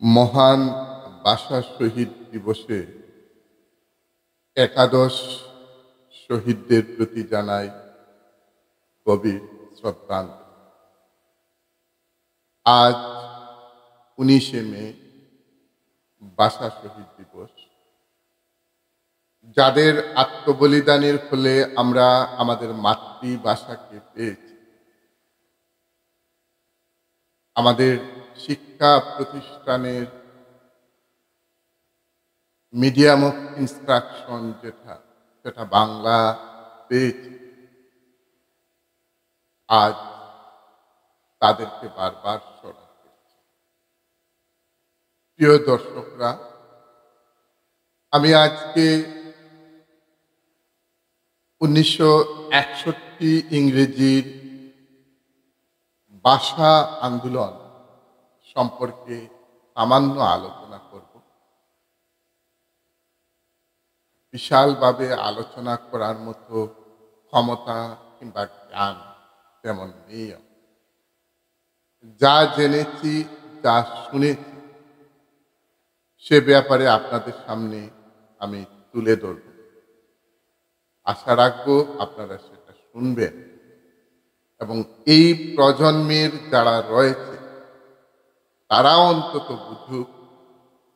মহান ভাষা শহীদ দিবসে একাদশ শহীদদের প্রতি জানাই গভীর শ্রদ্ধাঞ্জলি। আজ 19শে মে ভাষা শহীদ দিবস। যাদের আত্মবলিদানের ফলে আমরা আমাদের মাতৃভাষাকে পেয়েছি, আমাদের শিক্ষা প্রতিষ্ঠানের মিডিয়াম অফ ইনস্ট্রাকশন সেটা বাংলা পেয়েছি, আজ তাদেরকে বারবার স্মরণ করছি। প্রিয় দর্শকরা, আমি আজকে 1961 ইংরেজির ভাষা আন্দোলন সম্পর্কে সামান্য আলোচনা করব। বিশালভাবে আলোচনা করার মতো ক্ষমতা কিংবা জ্ঞান তেমন নেই। যা জেনেছি, যা শুনেছি, সে ব্যাপারে আপনাদের সামনে আমি তুলে ধরব। আশা রাখবো আপনারা সেটা শুনবেন এবং এই প্রজন্মের যারা রয়েছে তারা অন্তত বুঝুক,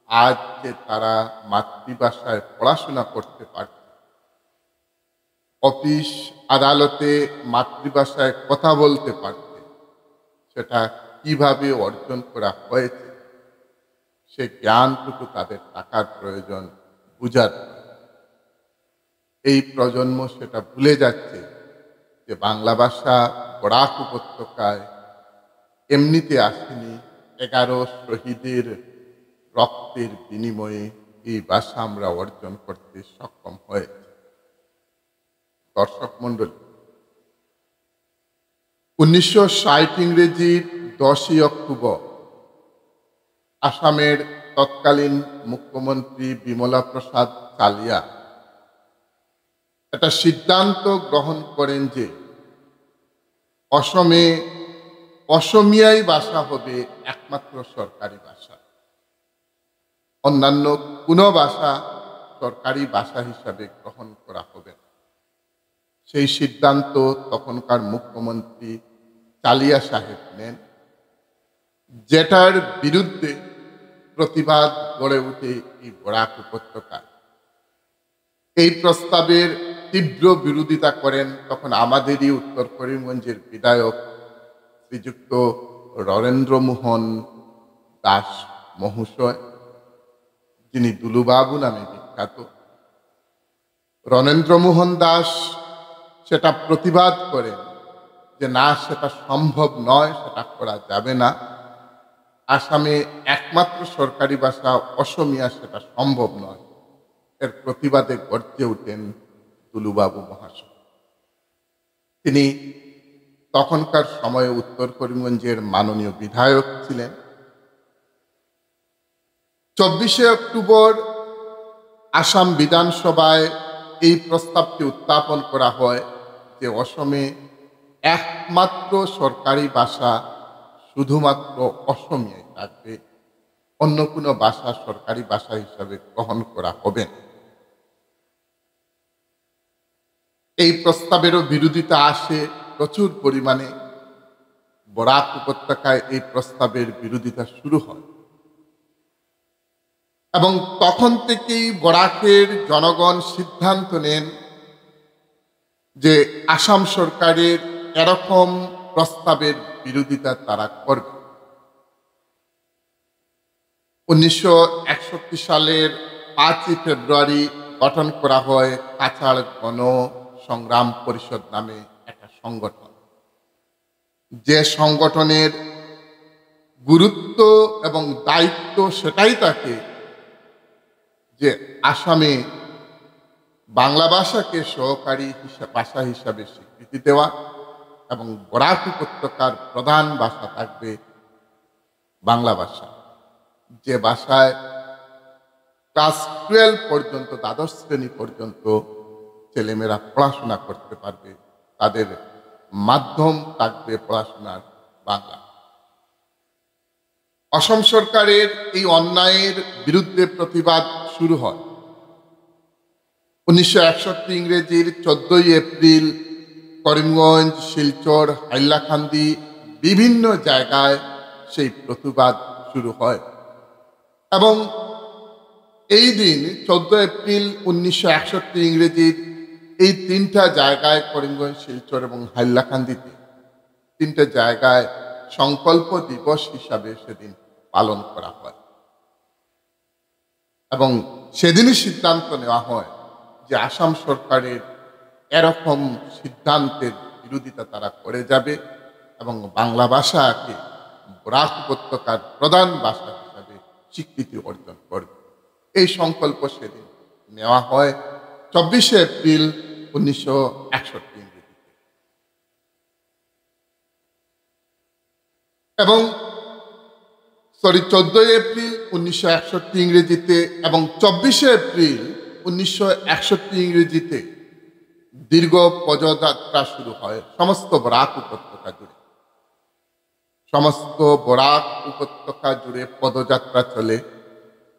আজ যে তারা মাতৃভাষায় পড়াশোনা করতে পারছে, অফিস আদালতে মাতৃভাষায় কথা বলতে পারছে, সেটা কিভাবে অর্জন করা হয়েছে সে জ্ঞানটুকু তাদের থাকার প্রয়োজন, বুঝার। এই প্রজন্ম সেটা ভুলে যাচ্ছে যে বাংলা ভাষা বরাক উপত্যকায় এমনিতে আসেনি। 11 শহীদের রক্তের বিনিময়ে এই ভাষা আমরা অর্জন করতে সক্ষম হয়েছি। দর্শক মণ্ডলী, 1960 ইংরেজির 10ই অক্টোবর আসামের তৎকালীন মুখ্যমন্ত্রী বিমলা প্রসাদ চালিয়া একটা সিদ্ধান্ত গ্রহণ করেন যে অসমে অসমিয়াই ভাষা হবে একমাত্র সরকারি ভাষা, অন্যান্য কোনো ভাষা সরকারি ভাষা হিসাবে গ্রহণ করা হবে না। সেই সিদ্ধান্ত তখনকার মুখ্যমন্ত্রী চালিয়া সাহেব নেন, যেটার বিরুদ্ধে প্রতিবাদ গড়ে ওঠে এই বরাক উপত্যকায়। এই প্রস্তাবের তীব্র বিরোধিতা করেন তখন আমাদেরই উত্তর করিমগঞ্জের বিধায়ক শ্রীযুক্ত রণেন্দ্রমোহন দাস মহাশয়, যিনি দুলুবাবু নামে বিখ্যাত। রণেন্দ্রমোহন দাস সেটা প্রতিবাদ করেন যে না, সেটা সম্ভব নয়, সেটা করা যাবে না। আসামে একমাত্র সরকারি ভাষা অসমিয়া, সেটা সম্ভব নয়। এর প্রতিবাদে গর্জে ওঠেন দুলুবাবু মহাশয়। তিনি তখনকার সময়ে উত্তর করিমগঞ্জের মাননীয় বিধায়ক ছিলেন। 24শে অক্টোবর আসাম বিধানসভায় এই প্রস্তাবটি উত্থাপন করা হয় যে অসমে একমাত্র সরকারি ভাষা শুধুমাত্র অসমিয়াই থাকবে, অন্য কোনো ভাষা সরকারি ভাষা হিসাবে গ্রহণ করা হবে না। এই প্রস্তাবেরও বিরোধিতা আসে প্রচুর পরিমাণে। বরাক উপত্যকায় এই প্রস্তাবের বিরোধিতা শুরু হয় এবং তখন থেকেই বরাকের জনগণ সিদ্ধান্ত নেন যে আসাম সরকারের এরকম প্রস্তাবের বিরোধিতা তারা করবে। 1961 সালের 5ই ফেব্রুয়ারি গঠন করা হয় কাছাড় গণ সংগ্রাম পরিষদ নামে একটা সংগঠন, যে সংগঠনের গুরুত্ব এবং দায়িত্ব সেটাই থাকে যে আসামে বাংলা ভাষাকে সহকারী ভাষা হিসাবে স্বীকৃতি দেওয়া এবং বরাক উপত্যকার প্রধান ভাষা থাকবে বাংলা ভাষা, যে ভাষায় ক্লাস 12 পর্যন্ত, দ্বাদশ শ্রেণী পর্যন্ত ছেলেমেয়েরা পড়াশোনা করতে পারবে। তাদের মাধ্যম থাকবে পড়াশোনার বাংলা। অসম সরকারের এই অন্যায়ের বিরুদ্ধে প্রতিবাদ শুরু হয় 1961 ইংরেজির 14ই এপ্রিল করিমগঞ্জ, শিলচর, হাইলাকান্দি বিভিন্ন জায়গায় সেই প্রতিবাদ শুরু হয় এবং এই দিন 14 এপ্রিল 1961 ইংরেজির এই তিনটা জায়গায় করিমগঞ্জ, শিলচর এবং হাইলাকান্দিতে তিনটা জায়গায় সংকল্প দিবস হিসাবে সেদিন পালন করা হয় এবং সেদিনই সিদ্ধান্ত নেওয়া হয় যে আসাম সরকারের এরকম সিদ্ধান্তের বিরোধিতা তারা করে যাবে এবং বাংলা ভাষাকে বরাক উপত্যকার প্রধান ভাষা হিসাবে স্বীকৃতি অর্জন করবে। এই সংকল্প সেদিন নেওয়া হয় 24 এপ্রিল 1961 ইংরেজিতে এবং 14 এপ্রিল 1961 ইংরেজিতে এবং 24 এপ্রিল 1961 ইংরেজিতে দীর্ঘ পদযাত্রা শুরু হয় সমস্ত বরাক উপত্যকা জুড়ে। সমস্ত বরাক উপত্যকা জুড়ে পদযাত্রা চলে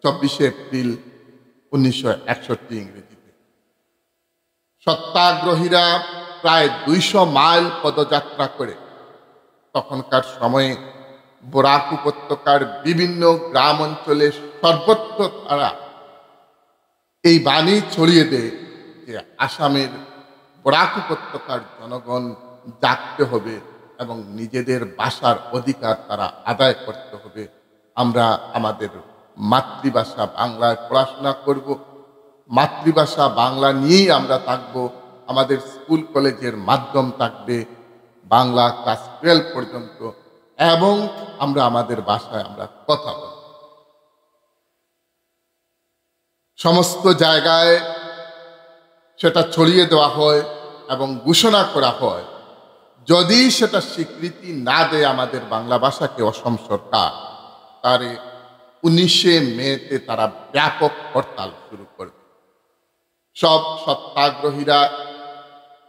24 এপ্রিল 1961 ইংরেজিতে। সত্যাগ্রহীরা প্রায় 200 মাইল পদযাত্রা করে তখনকার সময়ে বরাক উপত্যকার বিভিন্ন গ্রাম অঞ্চলে সর্বত্র তারা এই বাণী ছড়িয়ে দেয় যে আসামের বরাক উপত্যকার জনগণ জাগতে হবে এবং নিজেদের ভাষার অধিকার তারা আদায় করতে হবে। আমরা আমাদের মাতৃভাষা বাংলায় পড়াশোনা করব, মাতৃভাষা বাংলা নিয়েই আমরা থাকব, আমাদের স্কুল কলেজের মাধ্যম থাকবে বাংলা ক্লাস 12 পর্যন্ত এবং আমরা আমাদের ভাষায় আমরা কথা বলব। সমস্ত জায়গায় সেটা ছড়িয়ে দেওয়া হয় এবং ঘোষণা করা হয় যদি সেটা স্বীকৃতি না দেয় আমাদের বাংলা ভাষাকে অসম সরকার, তারে 19 মেতে তারা ব্যাপক হরতাল শুরু করবে। সব সত্যাগ্রহীরা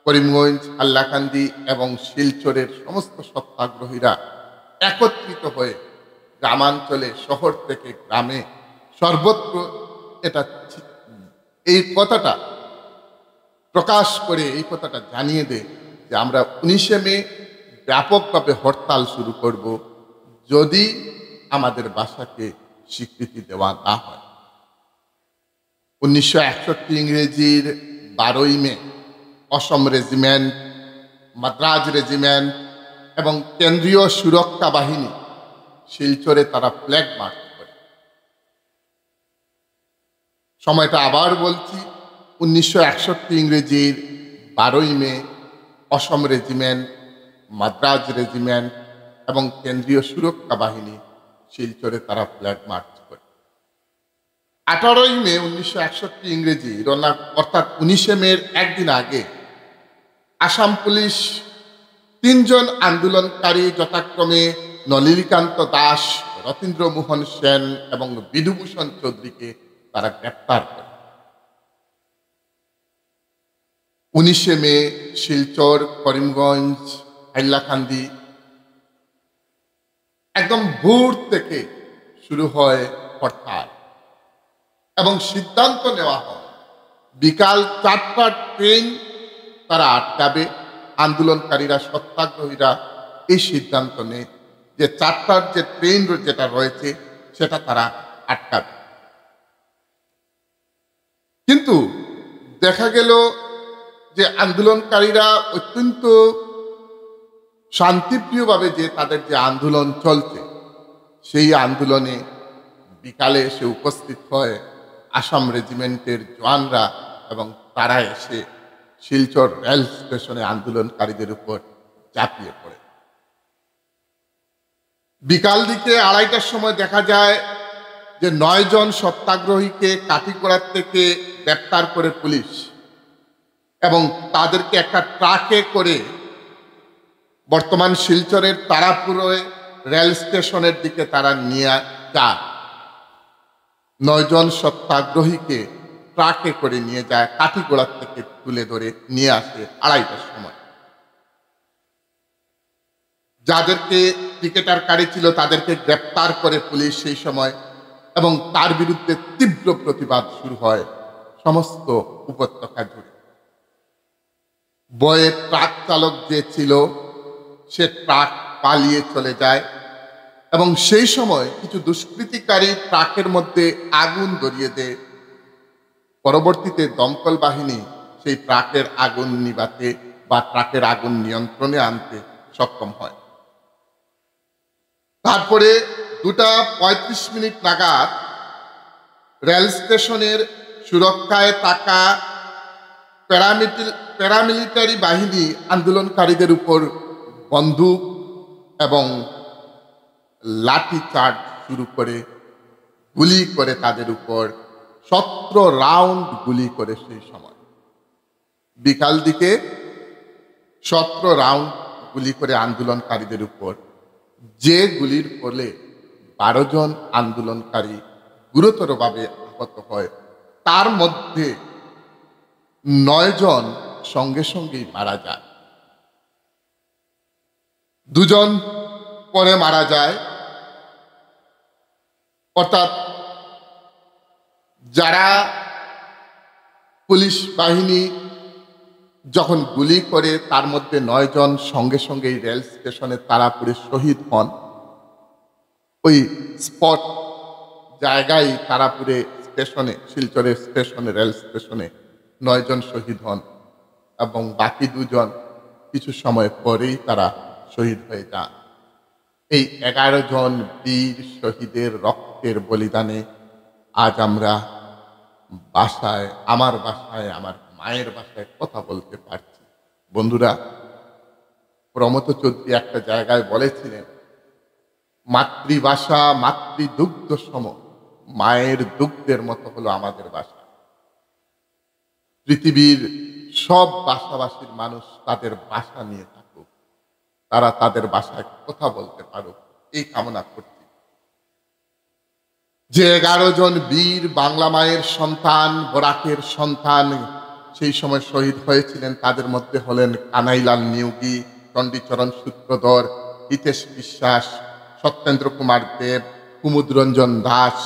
করিমগঞ্জ, হাইলাকান্দি এবং শিলচরের সমস্ত সত্যাগ্রহীরা একত্রিত হয়ে গ্রামাঞ্চলে, শহর থেকে গ্রামে সর্বত্র এটা এই কথাটা প্রকাশ করে এই কথাটা জানিয়ে দেয় যে আমরা 19 মে ব্যাপকভাবে হরতাল শুরু করব যদি আমাদের ভাষাকে স্বীকৃতি দেওয়া না হয়। 1961 ইংরেজির 12ই মে অসম রেজিমেন্ট, মাদ্রাজ রেজিমেন্ট এবং কেন্দ্রীয় সুরক্ষা বাহিনী শিলচরে তারা ফ্ল্যাগ মার্চ করে। সময়টা আবার বলছি, 1961 ইংরেজির 12ই মে অসম রেজিমেন্ট, মাদ্রাজ রেজিমেন্ট এবং কেন্দ্রীয় সুরক্ষা বাহিনী শিলচরে তারা ফ্ল্যাগ মার্চ করে। 18ই মে 1961 ইংরেজির অর্থাৎ 19 মের একদিন আগে আসাম পুলিশ 3 জন আন্দোলনকারী যথাক্রমে নলিনীকান্ত দাস, রতীন্দ্র মোহন সেন এবং বিধুভূষণ চৌধুরীকে তারা গ্রেপ্তার করে। 19 মে শিলচর, করিমগঞ্জ, হাইলাকান্দি একদম ভোর থেকে শুরু হয় হরতাল এবং সিদ্ধান্ত নেওয়া হয় বিকাল 4টার ট্রেন তারা আটকাবে। আন্দোলনকারীরা, সত্যাগ্রহীরা এই সিদ্ধান্ত নেয় যে 4টার যে ট্রেন যেটা রয়েছে সেটা তারা আটকাবে। কিন্তু দেখা গেল যে আন্দোলনকারীরা অত্যন্ত শান্তিপ্রিয়ভাবে যে তাদের যে আন্দোলন চলছে সেই আন্দোলনে বিকালে এসে উপস্থিত হয় আসাম রেজিমেন্টের জওয়ানরা এবং তারা এসে শিলচর রেল স্টেশনে আন্দোলনকারীদের উপর ঝাঁপিয়ে পড়ে। বিকাল দিকে 2:30টার সময় দেখা যায় যে 9 জন সত্যাগ্রহীকে কাঠিগড়ার থেকে গ্রেপ্তার করে পুলিশ এবং তাদেরকে একটা ট্রাকে করে বর্তমান শিলচরের তারাপুরে রেল স্টেশনের দিকে তারা নিয়ে যায়। 9 জন সত্যাগ্রহীকে ট্রাকে করে নিয়ে যায়, কাঠিগড়ার থেকে তুলে ধরে নিয়ে আসে 2:30টার সময়। যাদেরকে ক্রিকেটারকারী ছিল তাদেরকে গ্রেপ্তার করে পুলিশ সেই সময়, এবং তার বিরুদ্ধে তীব্র প্রতিবাদ শুরু হয় সমস্ত উপত্যকা জুড়ে। বয়ে ট্রাক চালক যে ছিল সে ট্রাক পালিয়ে চলে যায়, এবং সেই সময় কিছু দুষ্কৃতিকারী ট্রাকের মধ্যে আগুন ধরিয়ে দেয়। পরবর্তীতে দমকল বাহিনী সেই ট্রাকের আগুন নিভাতে বা ট্রাকের আগুন নিয়ন্ত্রণে আনতে সক্ষম হয়। তারপরে 2:35 নাগাদ রেল স্টেশনের সুরক্ষায় থাকা প্যারামিলিটারি বাহিনী আন্দোলনকারীদের উপর বন্দুক এবং লাঠি চার্জ শুরু করে, গুলি করে তাদের উপর 17 রাউন্ড গুলি করে। সেই সময় বিকাল দিকে 17 রাউন্ড গুলি করে আন্দোলনকারীদের উপর, যে গুলির ফলে 12 জন আন্দোলনকারী গুরুতরভাবে আহত হয়। তার মধ্যে 9 জন সঙ্গে সঙ্গেই মারা যায়, 2 জন পরে মারা যায়। অর্থাৎ যারা পুলিশ বাহিনী যখন গুলি করে তার মধ্যে 9 জন সঙ্গে সঙ্গেই রেল স্টেশনে তারা পুড়ে শহীদ হন। ওই স্পট জায়গায় তারাপুরে স্টেশনে, শিলচরের স্টেশনে, রেল স্টেশনে 9 জন শহীদ হন, এবং বাকি 2 জন কিছু সময় পরেই তারা শহীদ হয়ে যান। এই 11 জন বীর শহীদের রক্তের বলিদানে আজ আমরা বাসায়, আমার বাসায়, আমার মায়ের বাসায় কথা বলতে পারছি। বন্ধুরা, প্রমথ চৌধুরী একটা জায়গায় বলেছিলেন, মাতৃভাষা মাতৃদুগ্ধ সম, মায়ের দুগ্ধের মতো হলো আমাদের ভাষা। পৃথিবীর সব ভাষাভাষীর মানুষ তাদের ভাষা নিয়ে থাকুক, তারা তাদের ভাষায় কথা বলতে পারুক, এই কামনা করছি। যে 11 জন বীর বাংলা মায়ের সন্তান, বরাকের সন্তান সেই সময় শহীদ হয়েছিলেন, তাদের মধ্যে হলেন কানাইলাল নিয়োগী, চণ্ডীচরণ সূত্রধর, হিতেশ বিশ্বাস, সত্যেন্দ্র কুমার দেব, কুমুদরঞ্জন দাস,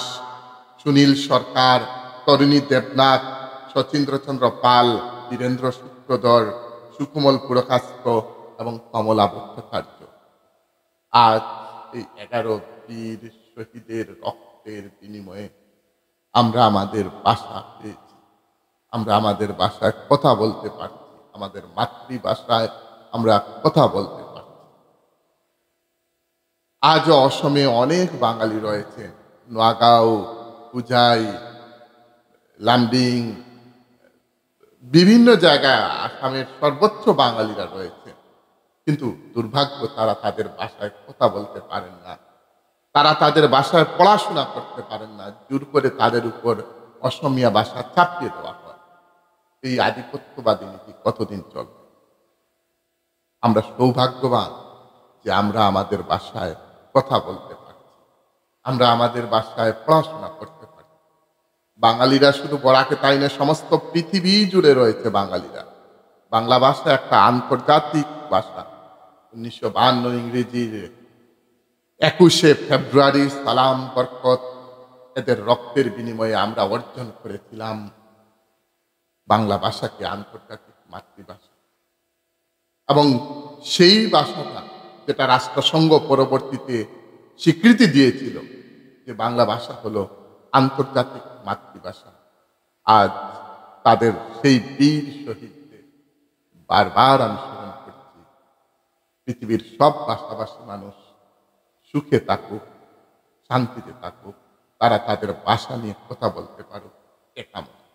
সুনীল সরকার, তরুণী দেবনাথ, শচীন্দ্রচন্দ্র পাল, বীরেন্দ্র সূত্রধর, সুকুমল পুরকাস্ত এবং কমলা ভট্টাচার্য। আজ এই 11 বীর শহীদের রক্তের বিনিময়ে আমরা আমাদের ভাষা পেয়েছি, আমরা আমাদের ভাষায় কথা বলতে পারছি, আমাদের মাতৃভাষায় আমরা কথা বলতে পারছি। আজও অসমে অনেক বাঙালি রয়েছেন, নোয়াগাঁও, পূজাই, লামডিং, বিভিন্ন জায়গায় আসামের সর্বোচ্চ বাঙালিরা রয়েছে, কিন্তু দুর্ভাগ্য তারা তাদের ভাষায় কথা বলতে পারেন না, তারা তাদের ভাষায় পড়াশোনা করতে পারেন না, জোর করে তাদের উপর অসমীয়া ভাষা চাপিয়ে দেওয়া হয়। এই আধিপত্যবাদী নীতি কতদিন চলবে? আমরা সৌভাগ্যবান যে আমরা আমাদের ভাষায় কথা বলতে পারছি, আমরা আমাদের ভাষায় পড়াশোনা করতে পারি। বাঙালিরা শুধু বরাকে তাই না, সমস্ত পৃথিবী জুড়ে রয়েছে বাঙালিরা। বাংলা ভাষা একটা আন্তর্জাতিক ভাষা। 1952 ইংরেজির 21শে ফেব্রুয়ারি সালাম বরকত এদের রক্তের বিনিময়ে আমরা অর্জন করেছিলাম বাংলা ভাষাকে আন্তর্জাতিক মাতৃভাষা, এবং সেই ভাষাটা যেটা রাষ্ট্রসংঘ পরবর্তীতে স্বীকৃতি দিয়েছিল যে বাংলা ভাষা হলো আন্তর্জাতিক মাতৃভাষা, আজ তাদের সেই বীর শহীদদের বারবার আমি স্মরণ করছি। পৃথিবীর সব ভাষাভাষী মানুষ সুখে থাকুক, শান্তিতে থাকুক, তারা তাদের ভাষা নিয়ে কথা বলতে পারুক, এ কামনা।